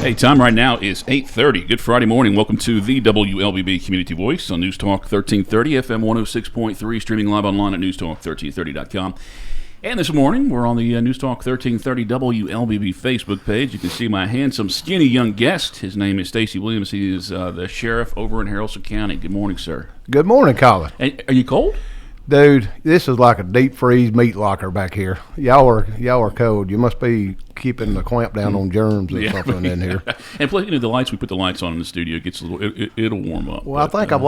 Hey, time right now is 8:30. Good Friday morning. Welcome to the WLBB Community Voice on News Talk 1330, FM 106.3, streaming live online at newstalk1330.com. And this morning, we're on the News Talk 1330 WLBB Facebook page. You can see my handsome, skinny young guest. His name is Stacy Williams. He is the sheriff over in Haralson County. Good morning, sir. Good morning, Colin. Hey, are you cold? Dude, this is like a deep freeze meat locker back here. Y'all are cold. You must be keeping the clamp down on germs or something in here. And plus, the lights, we put the lights on in the studio. It gets a little, it'll warm up. Well, but, I think I've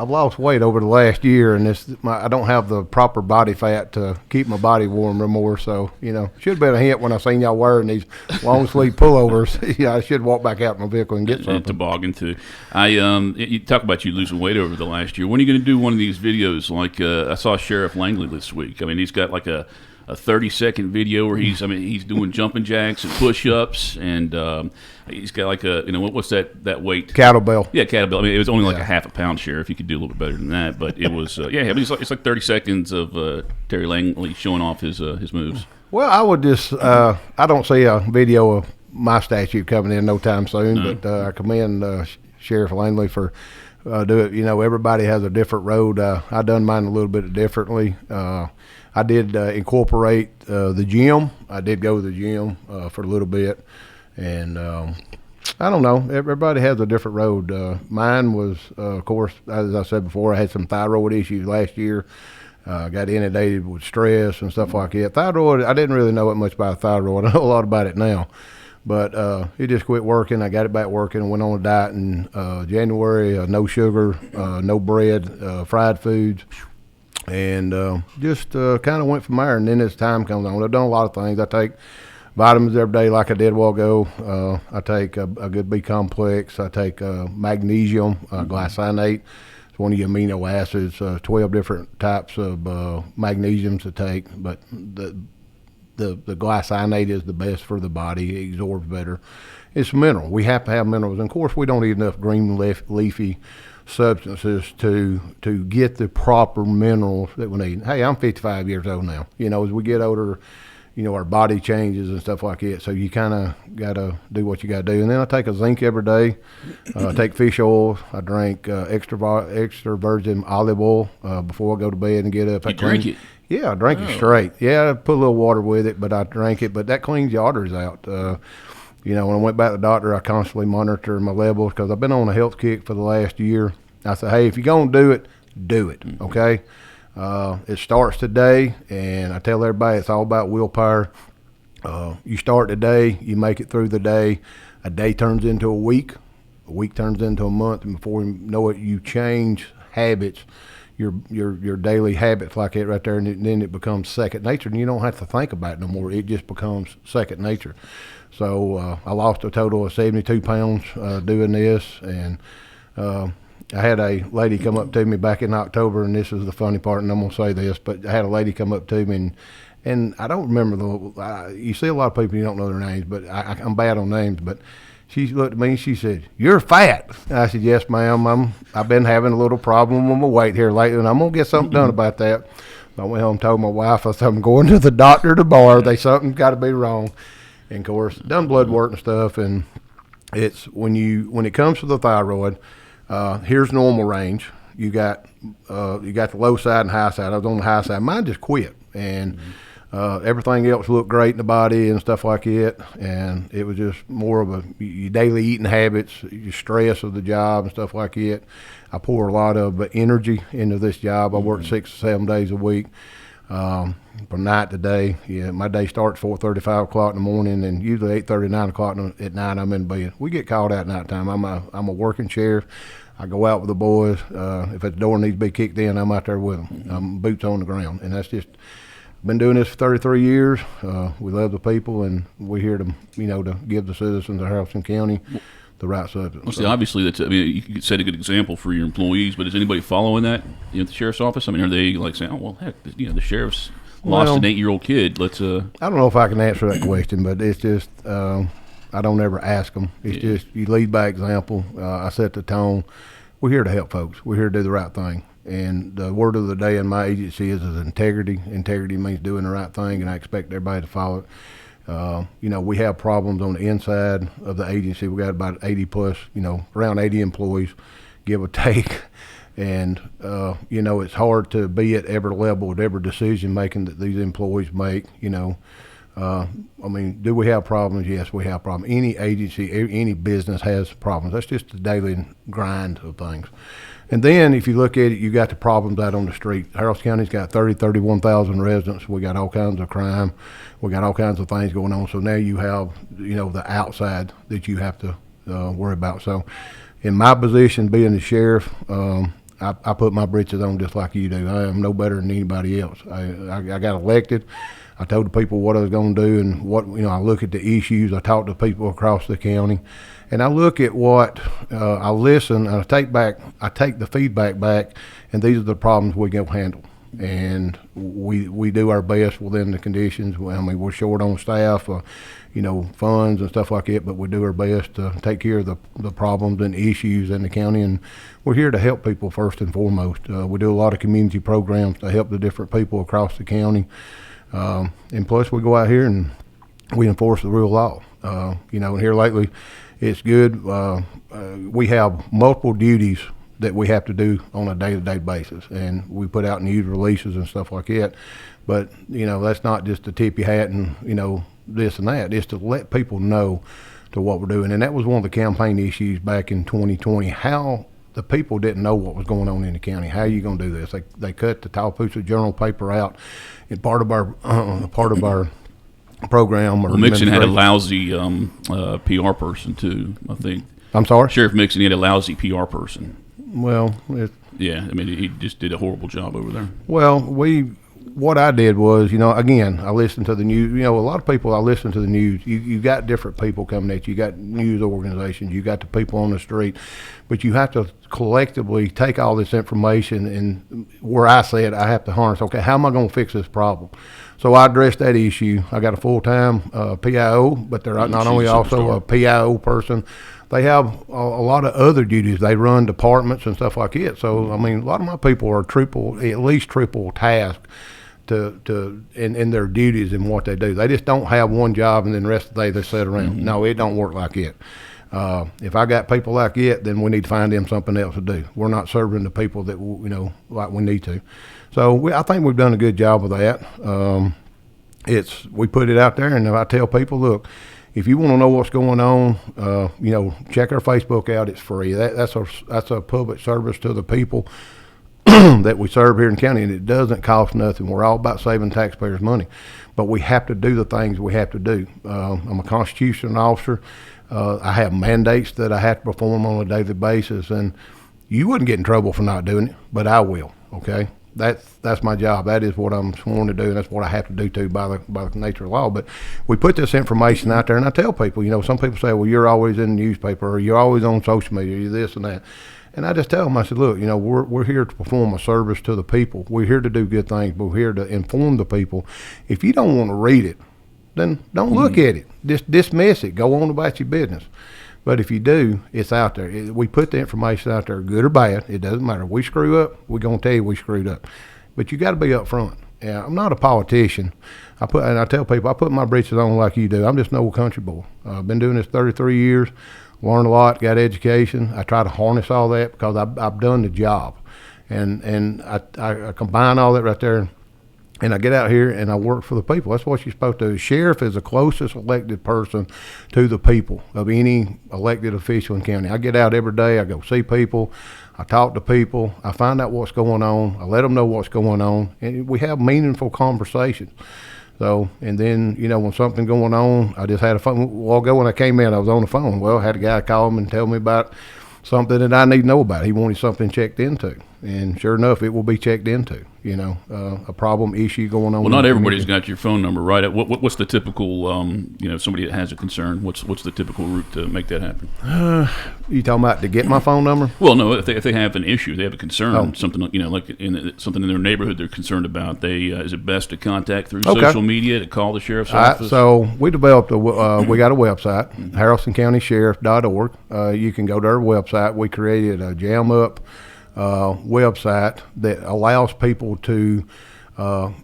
lost weight over the last year, and I don't have the proper body fat to keep my body warm more. So, should have been a hint when I seen y'all wearing these long sleeve pullovers. I should walk back out in my vehicle and get something. Toboggan too. You talk about you losing weight over the last year. When are you going to do one of these videos? Like I saw Sheriff Langley this week. I mean, he's got like a 30-second video where he's doing jumping jacks and push-ups, and he's got like what's that weight? Kettlebell. Yeah, kettlebell. I mean, it was only like a half a pound, Sheriff. You could do a little bit better than that, but it was it's like 30 seconds of Terry Langley showing off his moves. Well, I would just I don't see a video of my statue coming in no time soon, but I commend Sheriff Langley for do it. Everybody has a different road. I done mine a little bit differently. I did incorporate the gym. I did go to the gym for a little bit, and I don't know. Everybody has a different road. Mine was, of course, as I said before, I had some thyroid issues last year. Got inundated with stress and stuff like that. Thyroid, I didn't really know much about thyroid. I know a lot about it now. But it just quit working. I got it back working and went on a diet in January, no sugar, no bread, fried foods. And just kind of went from there. And then as time comes on, I've done a lot of things. I take vitamins every day like I did a while ago. I take a good B complex. I take magnesium, glycinate. It's one of the amino acids, 12 different types of magnesiums to take. But the glycinate is the best for the body. It absorbs better. It's mineral. We have to have minerals. And of course, we don't eat enough green leafy substances to get the proper minerals that we need. Hey, I'm 55 years old now. As we get older, our body changes and stuff like that. So you kind of got to do what you got to do. And then I take a zinc every day. I take fish oil. I drink extra virgin olive oil before I go to bed and get up. You drink it? Yeah, I drink it straight. Yeah, I put a little water with it, but I drink it. But that cleans the arteries out. When I went back to the doctor, I constantly monitor my levels because I've been on a health kick for the last year. I said, hey, if you're going to do it, do it, okay? It starts today, and I tell everybody it's all about willpower. You start today, you make it through the day. A day turns into a week turns into a month, and before you know it, you change habits. Your daily habits like that right there, and then it becomes second nature, and you don't have to think about it no more. It just becomes second nature. So I lost a total of 72 pounds doing this, and I had a lady come up to me back in October, and this is the funny part, and I'm going to say this, but I had a lady come up to me, and I don't remember you see a lot of people, you don't know their names, but I'm bad on names, but she looked at me and she said, "You're fat." I said, "Yes, ma'am. I've been having a little problem with my weight here lately, and I'm going to get something done about that." I went home and told my wife, I said, "I'm going to the doctor tomorrow. Something's got to be wrong." And, of course, done blood work and stuff, and it's when it comes to the thyroid, here's normal range. You got the low side and high side. I was on the high side. Mine just quit, and everything else looked great in the body and stuff like it, and it was just more of your daily eating habits, your stress of the job and stuff like it. I pour a lot of energy into this job. I work 6 to 7 days a week, from night to day. Yeah, my day starts 4:30, 5 o'clock in the morning, and usually 8:30, 9 o'clock at night I'm in bed. We get called out at nighttime. I'm a working sheriff. I go out with the boys. If a door needs to be kicked in, I'm out there with them. I'm boots on the ground, and that's just been doing this for 33 years. We love the people, and we're here to give the citizens of Haralson County the right substance. Well, see, obviously, you could set a good example for your employees, but is anybody following that at the sheriff's office? I mean, are they like saying, "Oh, well, heck, the sheriff's lost an 8-year-old kid. Let's." I don't know if I can answer that question, but it's just I don't ever ask them. It's just you lead by example. I set the tone. We're here to help folks. We're here to do the right thing. And the word of the day in my agency is integrity. Integrity means doing the right thing, and I expect everybody to follow it. We have problems on the inside of the agency. We got about 80 plus, around 80 employees, give or take. And, it's hard to be at every level with every decision making that these employees make, do we have problems? Yes, we have problems. Any agency, any business has problems. That's just the daily grind of things. And then if you look at it, you got the problems out on the street. Haralson County's got 31,000 residents. We got all kinds of crime. We got all kinds of things going on. So now you have, the outside that you have to worry about. So in my position, being the sheriff, I put my britches on just like you do. I am no better than anybody else. I got elected. I told the people what I was going to do and what, I look at the issues. I talk to people across the county, and I look at what I listen, and I take the feedback back, and these are the problems we can handle. And we do our best within the conditions. We're short on staff, funds and stuff like that, but we do our best to take care of the problems and issues in the county. And we're here to help people first and foremost. We do a lot of community programs to help the different people across the county. And plus we go out here and we enforce the real law. And here lately it's good. We have multiple duties that we have to do on a day-to-day basis, and we put out news releases and stuff like that. But, that's not just to tip your hat and, this and that. It's to let people know to what we're doing. And that was one of the campaign issues back in 2020, how the people didn't know what was going on in the county. How are you going to do this? They cut the Tallapoosa Journal paper out in part of our program. Well, Mixon had a lousy PR person too, I think. I'm sorry? Sheriff Mixon, he had a lousy PR person. Well, he just did a horrible job over there. Well, what I did was, again, I listened to the news. A lot of people, I listen to the news. You got different people coming at you. You got news organizations. You got the people on the street. But you have to collectively take all this information, and where I said I have to harness, okay, how am I going to fix this problem? So I addressed that issue. I got a full-time PIO, but they're not only also a PIO person. They have a lot of other duties. They run departments and stuff like that. So, a lot of my people are at least triple tasked in their duties and what they do. They just don't have one job and then the rest of the day they sit around. Mm-hmm. No, it don't work like that. If I got people like it, then we need to find them something else to do. We're not serving the people that, like we need to. So I think we've done a good job of that. We put it out there, and I tell people, look, if you want to know what's going on, check our Facebook out. It's free. That's a public service to the people that we serve here in the county, and it doesn't cost nothing. We're all about saving taxpayers' money, but we have to do the things we have to do. I'm a constitutional officer. I have mandates that I have to perform on a daily basis, and you wouldn't get in trouble for not doing it, but I will. Okay. That's my job. That is what I'm sworn to do, and that's what I have to do too by the nature of law. But we put this information out there, and I tell people, some people say, well, you're always in the newspaper, or you're always on social media, you're this and that. And I just tell them, I said, look, we're here to perform a service to the people. We're here to do good things, but we're here to inform the people. If you don't want to read it, then don't look at it. Just dismiss it. Go on about your business. But if you do, it's out there. We put the information out there, good or bad. It doesn't matter. We screw up, we're going to tell you we screwed up. But you got to be up front. Yeah, I'm not a politician. I tell people, I put my britches on like you do. I'm just an old country boy. I've been doing this 33 years, learned a lot, got education. I try to harness all that because I've done the job. And I combine all that right there. And I get out here and I work for the people. That's what you're supposed to do. Sheriff is the closest elected person to the people of any elected official in county. I get out every day. I go see people. I talk to people. I find out what's going on. I let them know what's going on. And we have meaningful conversations. So, and then, when something's going on, I just had a phone. A while ago when I came in, I was on the phone. Well, I had a guy call me and tell me about something that I need to know about. He wanted something checked into. And sure enough, it will be checked into, a problem, issue going on. Well, not everybody's got your phone number, right? What's the typical, somebody that has a concern, what's the typical route to make that happen? You talking about to get my phone number? Well, no, if they have an issue, they have a concern, something, like something in their neighborhood they're concerned about, is it best to contact through social media, to call the sheriff's office? So we developed we got a website, haralsoncountysheriff.org. You can go to our website. We created a Jam Up website that allows people to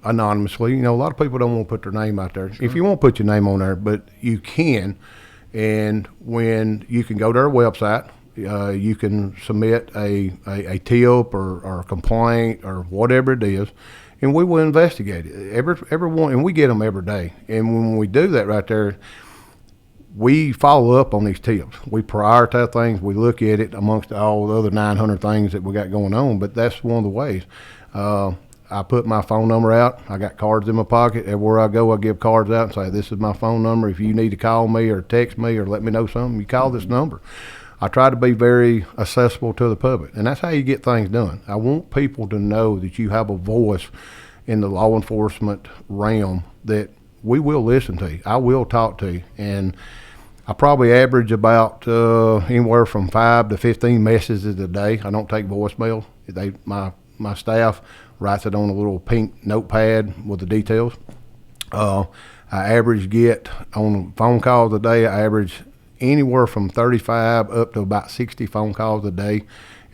anonymously. A lot of people don't want to put their name out there. Sure. If you want to put your name on there, but you can, and when you can go to our website, you can submit a tip or a complaint or whatever it is, and we will investigate it. Everyone, and we get them every day. And when we do that right there, we follow up on these tips. We prioritize things. We look at it amongst all the other 900 things that we got going on. But that's one of the ways. I put my phone number out. I got cards in my pocket. Everywhere I go, I give cards out and say, this is my phone number. If you need to call me or text me or let me know something, you call this number. I try to be very accessible to the public, and that's how you get things done. I want people to know that you have a voice in the law enforcement realm that we will listen to you. I will talk to you, and I probably average about anywhere from 5 to 15 messages a day. I don't take voicemail. My staff writes it on a little pink notepad with the details. I average get on phone calls a day. I average anywhere from 35 up to about 60 phone calls a day,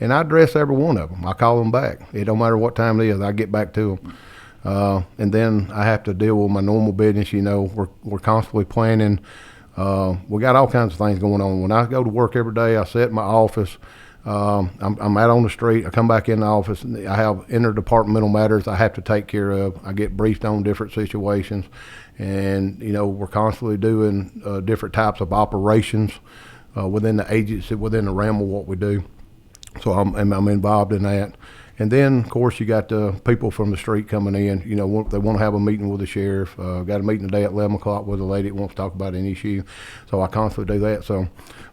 and I address every one of them. I call them back. It don't matter what time it is. I get back to them, and then I have to deal with my normal business. We're constantly planning. We got all kinds of things going on. When I go to work every day, I sit in my office. I'm out on the street. I come back in the office, and I have interdepartmental matters I have to take care of. I get briefed on different situations. And, we're constantly doing different types of operations within the agency, within the realm of what we do. So I'm involved in that. And then, of course, you got the people from the street coming in. They want to have a meeting with the sheriff. Got a meeting today at 11 o'clock with a lady that wants to talk about an issue. So I constantly do that. So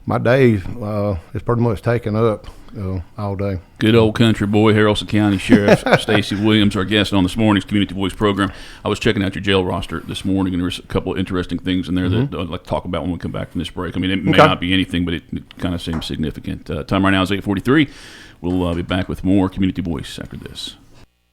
my day is pretty much taken up all day. Good old country boy, Haralson County Sheriff Stacy Williams, our guest on this morning's Community Voice program. I was checking out your jail roster this morning, and there's a couple of interesting things in there that I'd like to talk about when we come back from this break. I mean, it may not be anything, but it kind of seems significant. Time right now is 8:43. We'll be back with more Community Voice after this.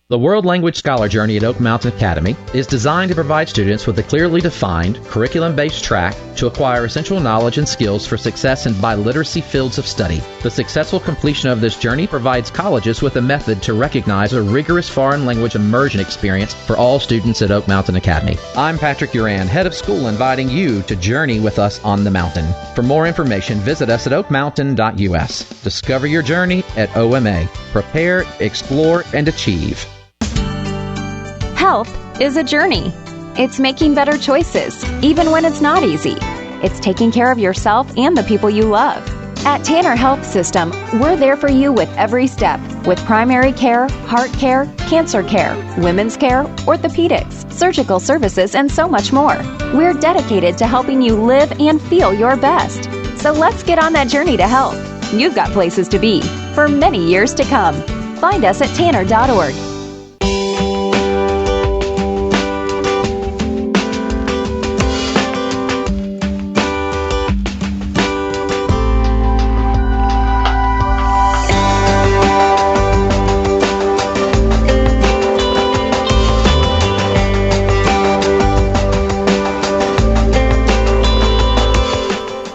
The World Language Scholar Journey at Oak Mountain Academy is designed to provide students with a clearly defined, curriculum-based track to acquire essential knowledge and skills for success in biliteracy fields of study. The successful completion of this journey provides colleges with a method to recognize a rigorous foreign language immersion experience for all students at Oak Mountain Academy. I'm Patrick Uran, head of school, inviting you to journey with us on the mountain. For more information, visit us at oakmountain.us. Discover your journey at OMA. Prepare, explore, and achieve. Health is a journey. It's making better choices, even when it's not easy. It's taking care of yourself and the people you love. At Tanner Health System, we're there for you with every step, with primary care, heart care, cancer care, women's care, orthopedics, surgical services, and so much more. We're dedicated to helping you live and feel your best. So let's get on that journey to health. You've got places to be for many years to come. Find us at tanner.org.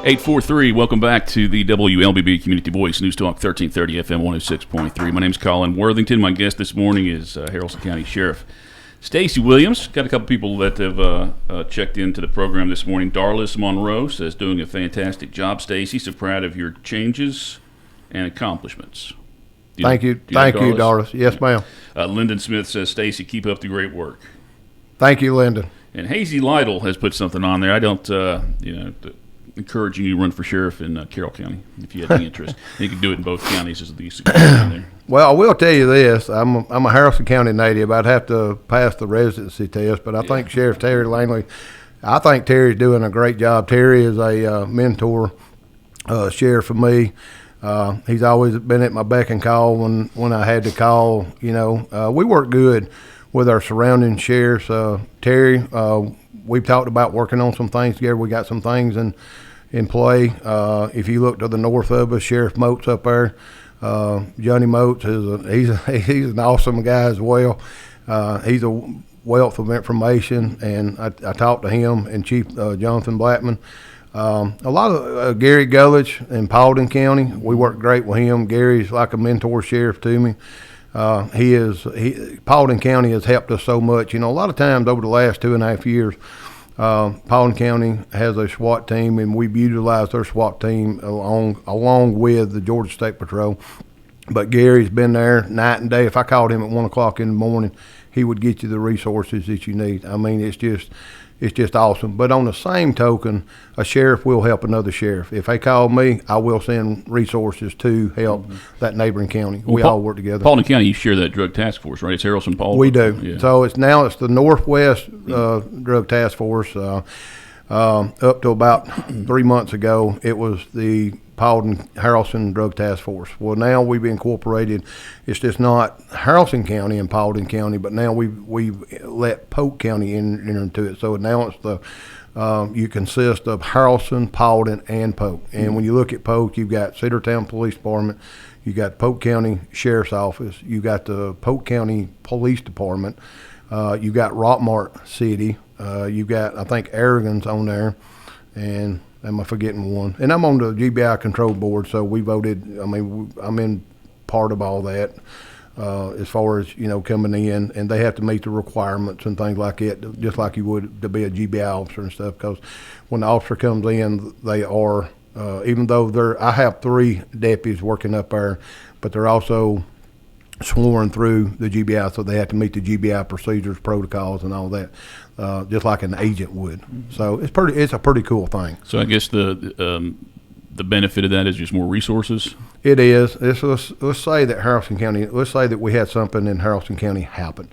843, welcome back to the WLBB Community Voice, News Talk 1330 FM 106.3. My name's Colin Worthington. My guest this morning is Haralson County Sheriff Stacy Williams. Got a couple people that have checked into the program this morning. Darlis Monroe says, doing a fantastic job, Stacy. So proud of your changes and accomplishments. Thank you, Darlis. Yes, ma'am. Lyndon Smith says, Stacy, keep up the great work. Thank you, Lyndon. And Hazy Lytle has put something on there. I don't, encouraging you to run for sheriff in Carroll County if you have any interest. You can do it in both counties as the suggestion there. Well, I will tell you this. I'm a Haralson County native. I'd have to pass the residency test, but I think Sheriff Terry Langley, I think Terry's doing a great job. Terry is a mentor sheriff for me. He's always been at my beck and call when I had to call. We work good with our surrounding sheriffs. Terry, we've talked about working on some things together. We got some things in play. If you look to the north of us, Sheriff Moats up there, Johnny Moats he's an awesome guy as well. He's a wealth of information, and I talked to him and Chief Jonathan Blackman. A lot of Gary Gullich in Paulding County. We work great with him. Gary's like a mentor sheriff to me. Paulding County has helped us so much. A lot of times over the last 2.5 years, Paulding County has a SWAT team, and we've utilized their SWAT team along with the Georgia State Patrol. But Gary's been there night and day. If I called him at 1 o'clock in the morning, he would get you the resources that you need. I mean, it's just awesome. But on the same token, a sheriff will help another sheriff. If they call me, I will send resources to help that neighboring county. We all work together. Paulding County, you share that drug task force, right? It's Haralson, Paulding. We do. Yeah. So it's the Northwest Drug Task Force. Up to about 3 months ago, it was the Paulding Haralson Drug Task Force. Well, now we've incorporated. It's just not Haralson County and Paulding County, but now we've let Polk County enter into it. So now it's you consist of Haralson, Paulding, and Polk. And when you look at Polk, you've got Cedartown Police Department, you got Polk County Sheriff's Office, you got the Polk County Police Department, you got Rockmart City, you got, I think, Aragon's on there, and am I forgetting one? And I'm on the GBI control board, so we voted. I mean, I'm in part of all that as far as coming in, and they have to meet the requirements and things like it, just like you would to be a GBI officer and stuff. Because when the officer comes in, they are even though I have 3 deputies working up there, but they're also sworn through the GBI, so they have to meet the GBI procedures, protocols, and all that, just like an agent would. So it's a pretty cool thing. So I guess the benefit of that is just more resources. It is. Let's say that Haralson County. Let's say that we had something in Haralson County happen.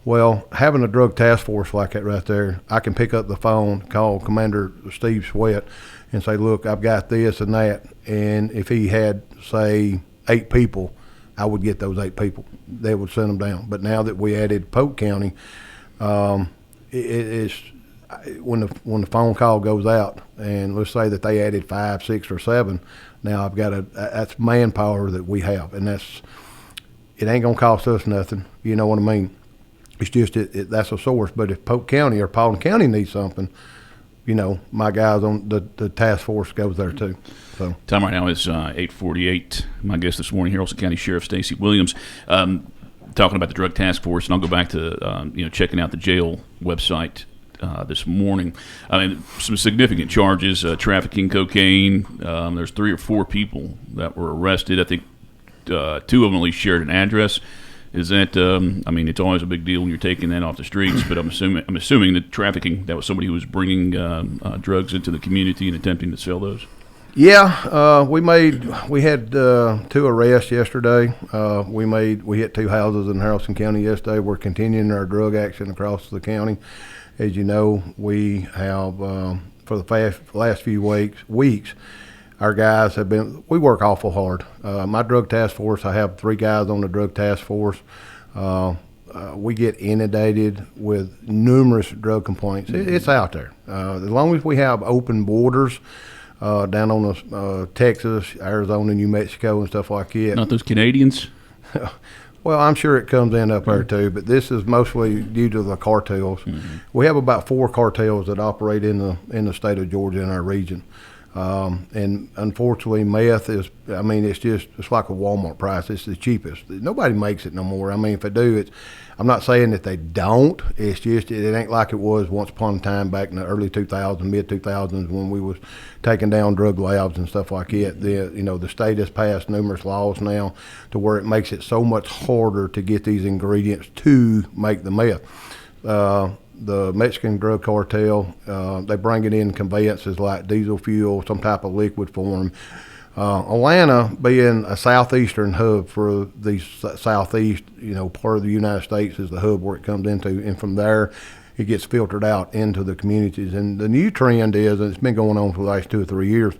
Well, having a drug task force like that right there, I can pick up the phone, call Commander Steve Sweat, and say, "Look, I've got this and that." And if he had, say, 8 people, I would get those 8 people. They would send them down. But now that we added Polk County, it's when the phone call goes out, and let's say that they added 5, 6, or 7. Now I've got that's manpower that we have, and it ain't gonna cost us nothing. You know what I mean? It's just that's a source. But if Polk County or Paulding County needs something, my guys on the task force goes there too. So time right now is 8:48. My guest this morning, Haralson County Sheriff Stacy Williams, talking about the drug task force, and I'll go back to checking out the jail website this morning. I mean, some significant charges: trafficking cocaine. There's 3 or 4 people that were arrested. I think 2 of them at least shared an address. Is that? I mean, it's always a big deal when you're taking that off the streets. But I'm assuming that trafficking, that was somebody who was bringing drugs into the community and attempting to sell those. Yeah, we had 2 arrests yesterday. We hit 2 houses in Haralson County yesterday. We're continuing our drug action across the county. As you know, we have for the last few weeks. Our guys we work awful hard. My drug task force, I have 3 guys on the drug task force. We get inundated with numerous drug complaints. It's out there. As long as we have open borders down on Texas, Arizona, New Mexico, and stuff like that. Not those Canadians? Well, I'm sure it comes in up there too, but this is mostly due to the cartels. Mm-hmm. We have about 4 cartels that operate in the state of Georgia in our region. And unfortunately, meth it's like a Walmart price. It's the cheapest. Nobody makes it no more. I mean, if they do, I'm not saying that they don't. It's just it ain't like it was once upon a time back in the early 2000s, mid 2000s when we was taking down drug labs and stuff like that. The state has passed numerous laws now to where it makes it so much harder to get these ingredients to make the meth. The Mexican drug cartel, they bring it in conveyances like diesel fuel, some type of liquid form. Atlanta being a southeastern hub for the southeast, part of the United States is the hub where it comes into, and from there it gets filtered out into the communities. And the new trend is, and it's been going on for the last 2 or 3 years,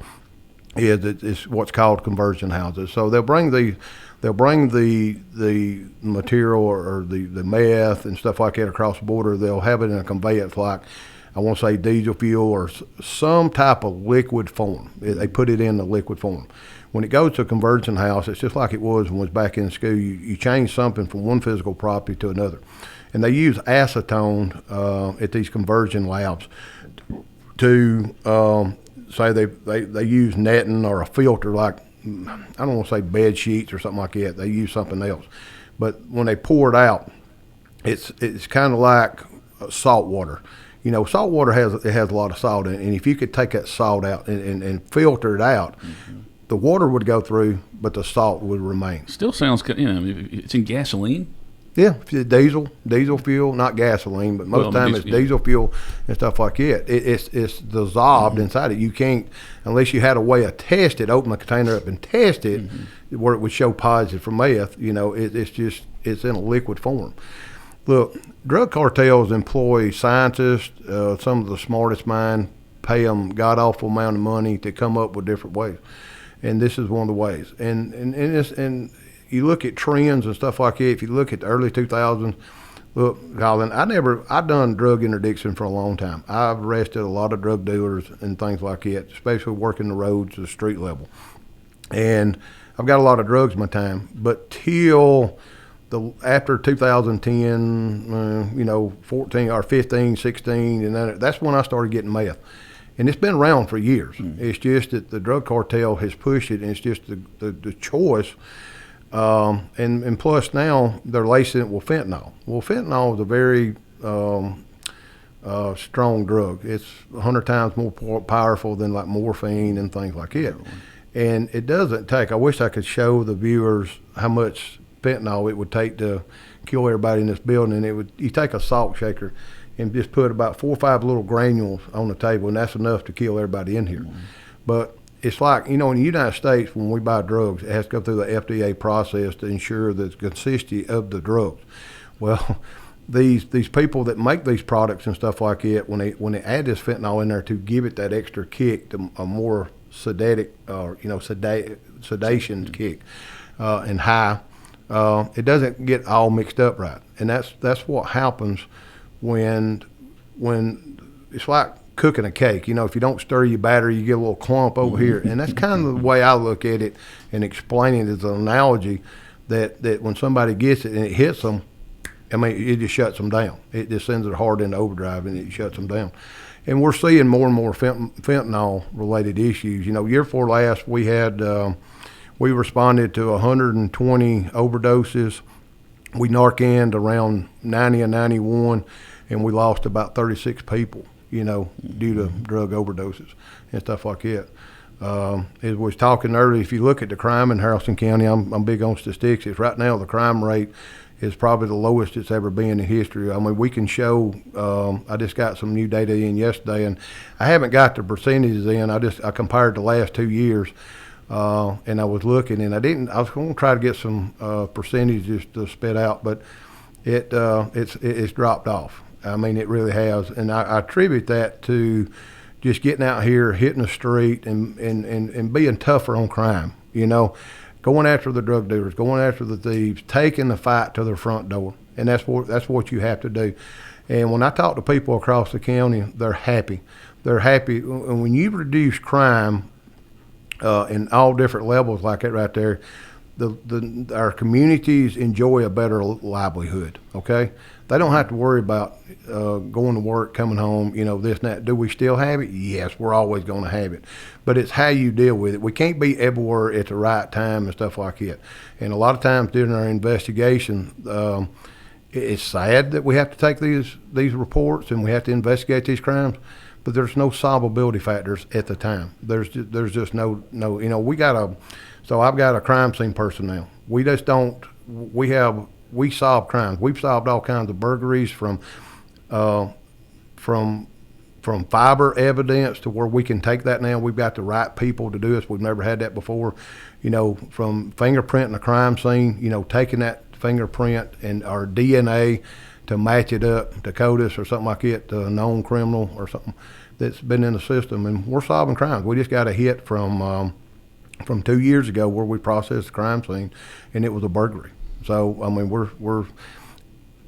is it's what's called conversion houses. So they'll bring the material or the meth and stuff like that across the border. They'll have it in a conveyance like, I want to say diesel fuel or some type of liquid form. They put it in the liquid form. When it goes to a conversion house, it's just like it was when I was back in school. You change something from one physical property to another. And they use acetone at these conversion labs to say they use netting or a filter like, I don't want to say bed sheets or something like that. They use something else. but when they pour it out, it's kind of like salt water. Salt water has a lot of salt in it, and if you could take that salt out and filter it out, the water would go through, but the salt would remain. Still sounds, it's in gasoline. Yeah, diesel fuel, not gasoline, but most of the time it's diesel fuel and stuff like that. It's dissolved inside it. You can't, unless you had a way of test it, open the container up and test it, where it would show positive for meth. It's in a liquid form. Look, drug cartels employ scientists, some of the smartest minds, pay them god-awful amount of money to come up with different ways. And this is one of the ways. And you look at trends and stuff like that. If you look at the early 2000s, look, Colin, I've done drug interdiction for a long time. I've arrested a lot of drug dealers and things like that, especially working the roads at the street level. And I've got a lot of drugs in my time. But till after 2010, 14 or 15, 16, and then that's when I started getting meth. And it's been around for years. It's just that the drug cartel has pushed it, and it's just the choice. And plus now they're lacing it with fentanyl. Well, fentanyl is a very strong drug. It's 100 times more powerful than like morphine and things like that. And it doesn't take, I wish I could show the viewers how much fentanyl it would take to kill everybody in this building. You take a salt shaker and just put about 4 or 5 little granules on the table, and that's enough to kill everybody in here. But it's like, in the United States, when we buy drugs, it has to go through the FDA process to ensure the consistency of the drugs. Well, these people that make these products and stuff like that, when they add this fentanyl in there to give it that extra kick, a more sedation kick and high, it doesn't get all mixed up right. And that's what happens when it's like cooking a cake. If you don't stir your batter, you get a little clump over here. And that's kind of the way I look at it and explain it as an analogy that when somebody gets it and it hits them, it just shuts them down. It just sends it hard into overdrive and it shuts them down. And we're seeing more and more fentanyl-related issues. Year before last, we responded to 120 overdoses. We Narcaned around 90 and 91, and we lost about 36 people, due to drug overdoses and stuff like that. As we was talking earlier, if you look at the crime in Haralson County, I'm big on statistics. Right now, the crime rate is probably the lowest it's ever been in history. We can show, I just got some new data in yesterday, and I haven't got the percentages in. I compared the last 2 years, and I was looking, and I was going to try to get some percentages to spit out, but it's dropped off. It really has, and I attribute that to just getting out here, hitting the street, and being tougher on crime. Going after the drug dealers, going after the thieves, taking the fight to their front door, and that's what you have to do. And when I talk to people across the county, they're happy. They're happy, and when you reduce crime in all different levels like that right there, our communities enjoy a better livelihood. Okay, they don't have to worry about going to work, coming home, this and that. Do we still have it? Yes, we're always going to have it, but it's how you deal with it. We can't be everywhere at the right time and stuff like that. And a lot of times during our investigation, it's sad that we have to take these reports and we have to investigate these crimes, but there's no solvability factors at the time. There's just no. So I've got a crime scene person now. We just don't. We solve crimes. We've solved all kinds of burglaries from fiber evidence to where we can take that now. We've got the right people to do this. We've never had that before. From fingerprinting a crime scene, taking that fingerprint and our DNA to match it up to CODIS or something like that, to a known criminal or something that's been in the system. And we're solving crimes. We just got a hit from 2 years ago where we processed the crime scene, and it was a burglary. So, we're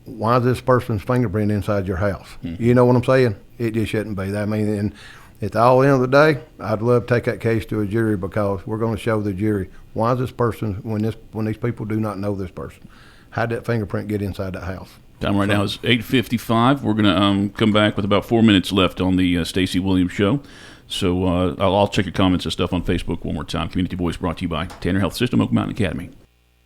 why is this person's fingerprint inside your house? You know what I'm saying? It just shouldn't be. And at the end of the day, I'd love to take that case to a jury, because we're going to show the jury, why is this person, when these people do not know this person, how did that fingerprint get inside that house? Time right now is 8:55. We're going to come back with about 4 minutes left on the Stacy Williams Show. So I'll check your comments and stuff on Facebook one more time. Community Voice brought to you by Tanner Health System, Oak Mountain Academy.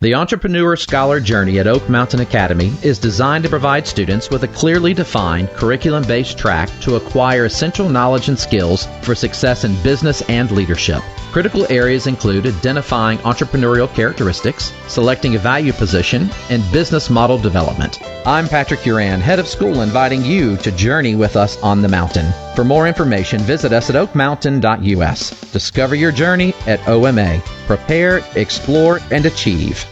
The Entrepreneur Scholar Journey at Oak Mountain Academy is designed to provide students with a clearly defined curriculum-based track to acquire essential knowledge and skills for success in business and leadership. Critical areas include identifying entrepreneurial characteristics, selecting a value position, and business model development. I'm Patrick Uran, head of school, inviting you to journey with us on the mountain. For more information, visit us at oakmountain.us. Discover your journey at OMA. Prepare, explore, and achieve.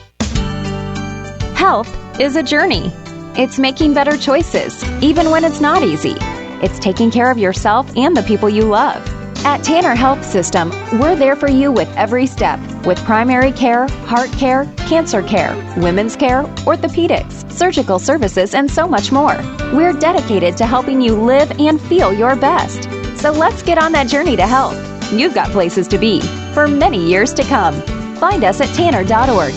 Health is a journey. It's making better choices, even when it's not easy. It's taking care of yourself and the people you love. At Tanner Health System, we're there for you with every step, with primary care, heart care, cancer care, women's care, orthopedics, surgical services, and so much more. We're dedicated to helping you live and feel your best. So let's get on that journey to health. You've got places to be for many years to come. Find us at tanner.org.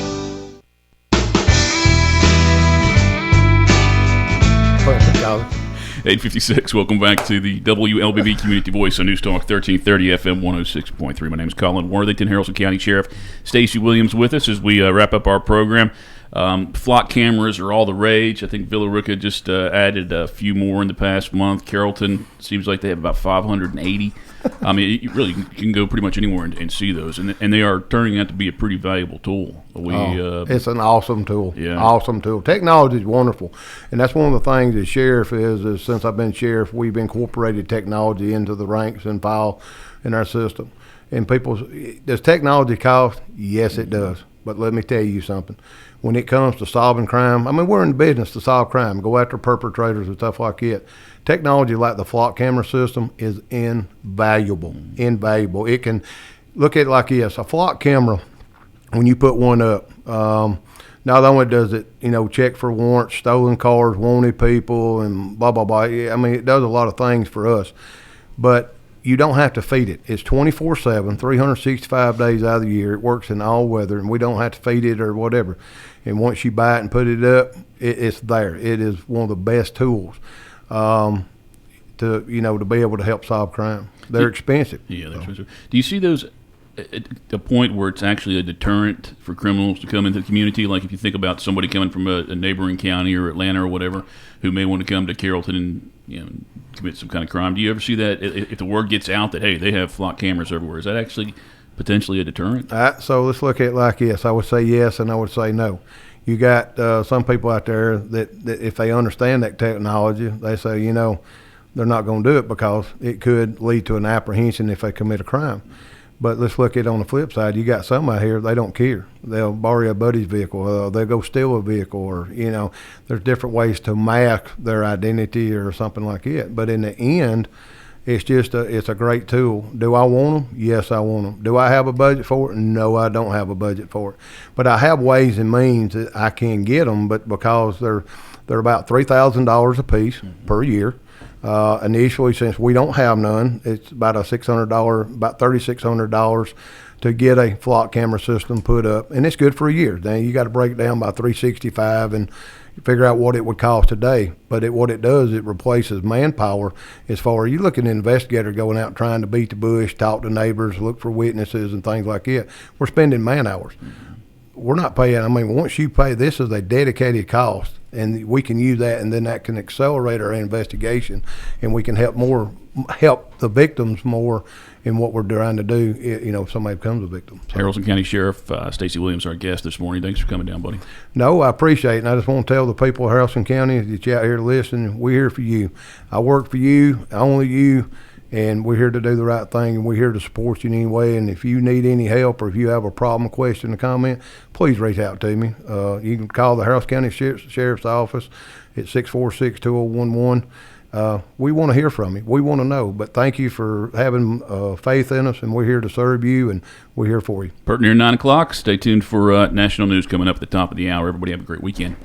Perfect, Alex. 8:56. Welcome back to the WLBB Community Voice on News Talk 1330 FM 106.3. My name is Colin Worthington. Haralson County Sheriff Stacy Williams with us as we wrap up our program. Flock cameras are all the rage. I think Villa Rica just added a few more in the past month. Carrollton seems like they have about 580. I mean, you really can go pretty much anywhere and see those, and they are turning out to be a pretty valuable tool. It's an awesome tool. Yeah. Awesome tool. Technology is wonderful, and that's one of the things the sheriff is since I've been sheriff, we've incorporated technology into the ranks and file in our system. And does technology cost? Yes, it does. But let me tell you something. When it comes to solving crime, I mean, we're in the business to solve crime, go after perpetrators and stuff like that. Technology like the flock camera system is invaluable. Invaluable. It can look at it like this. A flock camera, when you put one up, not only does it, check for warrants, stolen cars, wanted people, and blah, blah, blah. I mean, it does a lot of things for us. But you don't have to feed it. It's 24/7, 365 days out of the year. It works in all weather, and we don't have to feed it or whatever. And once you buy it and put it up, it's there. It is one of the best tools to be able to help solve crime. They're expensive. Yeah, they're expensive. Do you see those at a point where it's actually a deterrent for criminals to come into the community? Like if you think about somebody coming from a neighboring county or Atlanta or whatever who may want to come to Carrollton and commit some kind of crime. Do you ever see that if the word gets out that, hey, they have flock cameras everywhere? Is that actually potentially a deterrent? So let's look at it like this. I would say yes, and I would say no. You got some people out there that if they understand that technology, they say, they're not going to do it because it could lead to an apprehension if they commit a crime. But let's look at it on the flip side. You got some out here, they don't care. They'll borrow a buddy's vehicle. They'll go steal a vehicle, or, there's different ways to mask their identity or something like that. But in the end, it's just it's a great tool. Do I want them? Yes, I want them. Do I have a budget for it? No, I don't have a budget for it. But I have ways and means that I can get them, but because they're about $3,000 a piece per year. Initially, since we don't have none, it's about about $3,600 to get a flock camera system put up, and it's good for a year. Then you got to break it down by 365 and figure out what it would cost today. But what it does, it replaces manpower. As far as you look at an investigator going out trying to beat the bush, talk to neighbors, look for witnesses and things like that, we're spending man hours. We're not paying. I mean, once you pay, this is a dedicated cost, and we can use that, and then that can accelerate our investigation, and we can help the victims more in what we're trying to do. If somebody becomes a victim. So. Haralson County Sheriff Stacy Williams, our guest this morning. Thanks for coming down, buddy. No, I appreciate it, and I just want to tell the people of Haralson County that you're out here listening, we're here for you. I work for you, only you. And we're here to do the right thing, and we're here to support you in any way. And if you need any help, or if you have a problem, question, or comment, please reach out to me. You can call the Haralson County Sheriff's Office at 646-2011. We want to hear from you. We want to know. But thank you for having faith in us, and we're here to serve you, and we're here for you. Pertinent near 9 o'clock. Stay tuned for national news coming up at the top of the hour. Everybody have a great weekend.